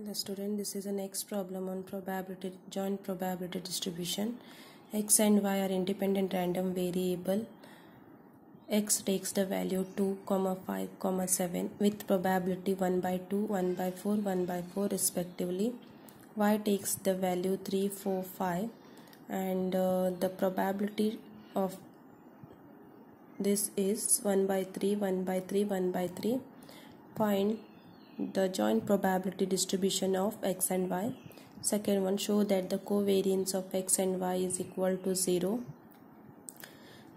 The student, this is the next problem on probability, joint probability distribution. X and y are independent random variable. X takes the value 2, 5, 7 with probability 1 by 2, 1 by 4, 1 by 4 respectively. Y takes the value 3, 4, 5 and the probability of this is 1 by 3, 1 by 3, 1 by 3. Find the joint probability distribution of x and y. Second one, show that the covariance of x and y is equal to 0.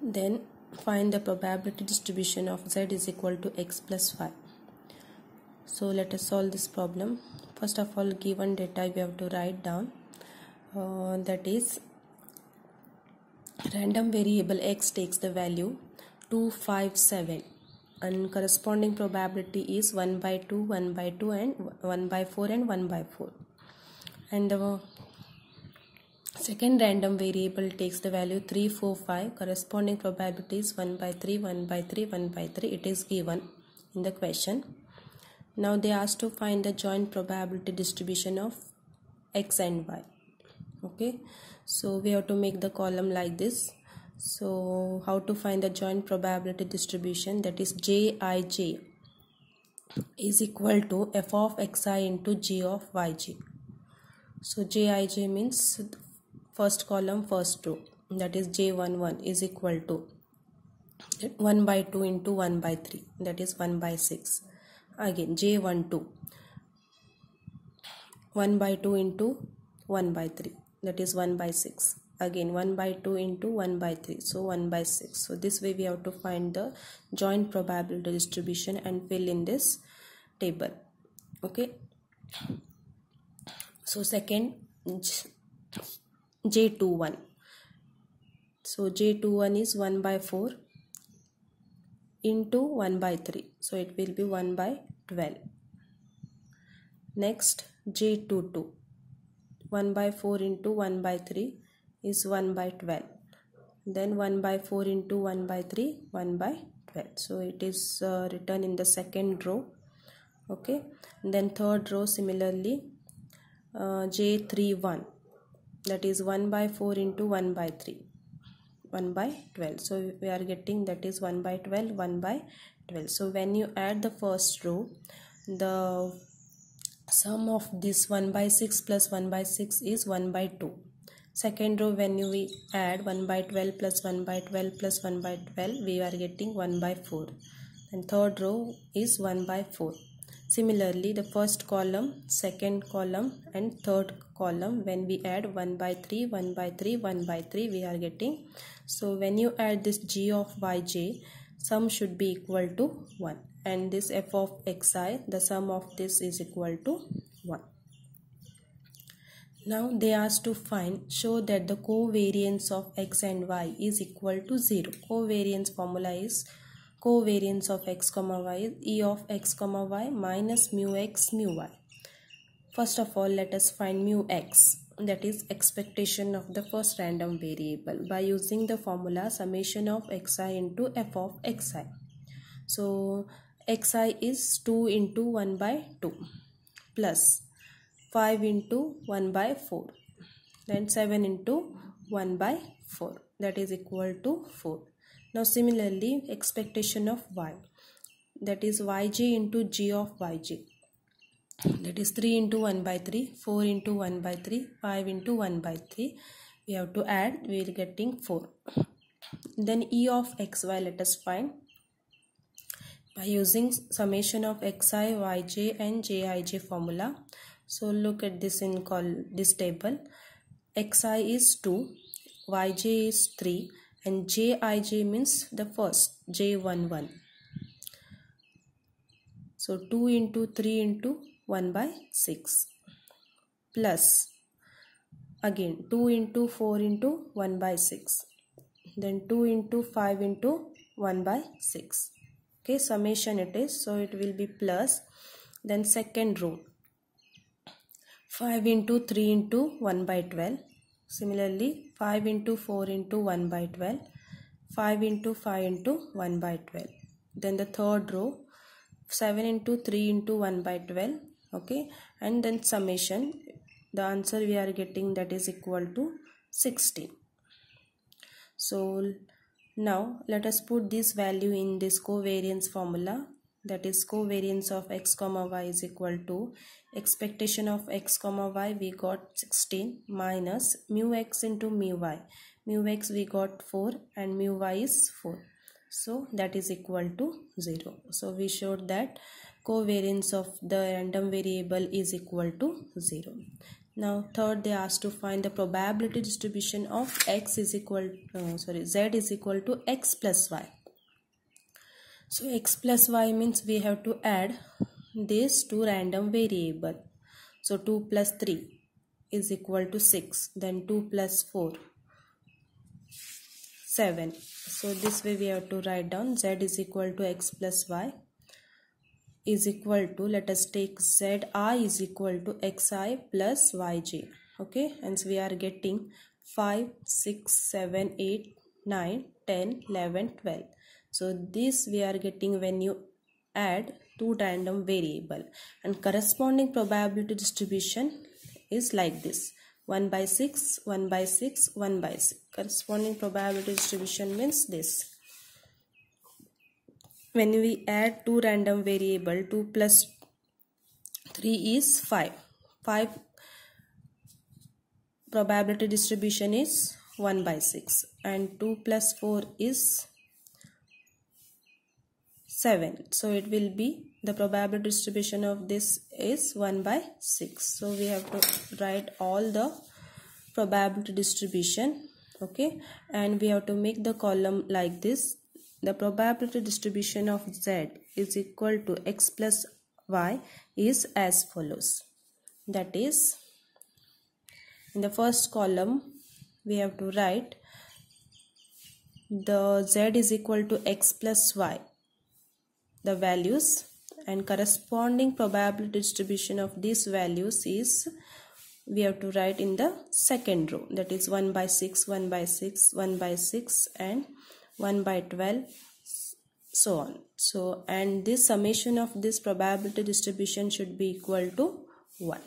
Then find the probability distribution of z is equal to x plus y. So let us solve this problem. First of all, given data we have to write down, that is random variable x takes the value 2, 5, 7 and corresponding probability is 1 by 2, 1 by 2 and 1 by 4 and 1 by 4. And the second random variable takes the value 3, 4, 5. Corresponding probability is 1 by 3, 1 by 3, 1 by 3. It is given in the question. Now they asked to find the joint probability distribution of x and y. Okay, so we have to make the column like this. So how to find the joint probability distribution, that is Jij is equal to f of xi into g of yj. So Jij means first column first row, that is j11 is equal to 1 by 2 into 1 by 3, that is 1 by 6. Again j12 1 by 2 into 1 by 3, that is 1 by 6. Again 1 by 2 into 1 by 3, so 1 by 6. So this way we have to find the joint probability distribution and fill in this table. Okay, so second J21, so J21 is 1 by 4 into 1 by 3, so it will be 1 by 12. Next J22, 1 by 4 into 1 by 3 is 1 by 12. Then 1 by 4 into 1 by 3, 1 by 12. So it is written in the second row. Okay, and then third row similarly J31, that is 1 by 4 into 1 by 3, 1 by 12. So we are getting that is 1 by 12, 1 by 12. So when you add the first row, the sum of this 1 by 6 plus 1 by 6 is 1 by 2. Second row, when we add 1 by 12 plus 1 by 12 plus 1 by 12, we are getting 1 by 4. And third row is 1 by 4. Similarly, the first column, second column and third column, when we add 1 by 3, 1 by 3, 1 by 3, we are getting. So when you add this g of yj, sum should be equal to 1. And this f of xi, the sum of this is equal to 1. Now they asked to find, show that the covariance of x and y is equal to 0. Covariance formula is covariance of x comma y is E of x comma y minus mu x mu y. First of all, let us find mu x, that is expectation of the first random variable, by using the formula summation of xi into f of xi. So xi is 2 into 1 by 2 plus 5 into 1 by 4, then 7 into 1 by 4, that is equal to 4. Now similarly, expectation of y, that is yj into g of yj, that is 3 into 1 by 3, 4 into 1 by 3, 5 into 1 by 3. We have to add, we are getting 4. Then E of xy, let us find by using summation of xi, yj and jij formula. So look at this in this table. Xi is 2, yj is 3 and jij means the first j11. So 2 into 3 into 1 by 6 plus again 2 into 4 into 1 by 6, then 2 into 5 into 1 by 6. Okay, summation it is, so it will be plus. Then second row, 5 into 3 into 1 by 12. Similarly, 5 into 4 into 1 by 12. 5 into 5 into 1 by 12. Then the third row, 7 into 3 into 1 by 12. Okay, and then summation, the answer we are getting, that is equal to 16. So now let us put this value in this covariance formula, that is covariance of x comma y is equal to expectation of x comma y, we got 16, minus mu x into mu y. Mu x we got 4 and mu y is 4. So that is equal to 0. So we showed that covariance of the random variable is equal to 0. Now third, they asked to find the probability distribution of x is equal z is equal to x plus y. So x plus y means we have to add these two random variable. So 2 plus 3 is equal to 6, then 2 plus 4 7. So this way we have to write down z is equal to x plus y is equal to, let us take zi is equal to xi plus yj. Okay, and so we are getting 5, 6, 7, 8, 9, 10, 11, 12. So this we are getting when you add two random variable, and corresponding probability distribution is like this: 1 by 6, 1 by 6, 1 by 6. Corresponding probability distribution means this. When we add two random variable, 2 plus 3 is 5. 5 probability distribution is 1 by 6, and 2 plus 4 is 7. So it will be, the probability distribution of this is 1 by 6. So we have to write all the probability distribution. Okay, and we have to make the column like this. The probability distribution of z is equal to x plus y is as follows. That is, in the first column we have to write the z is equal to x plus y, the values, and corresponding probability distribution of these values is, we have to write in the second row, that is 1 by 6, 1 by 6, 1 by 6 and 1 by 12, so on. So, and this summation of this probability distribution should be equal to 1.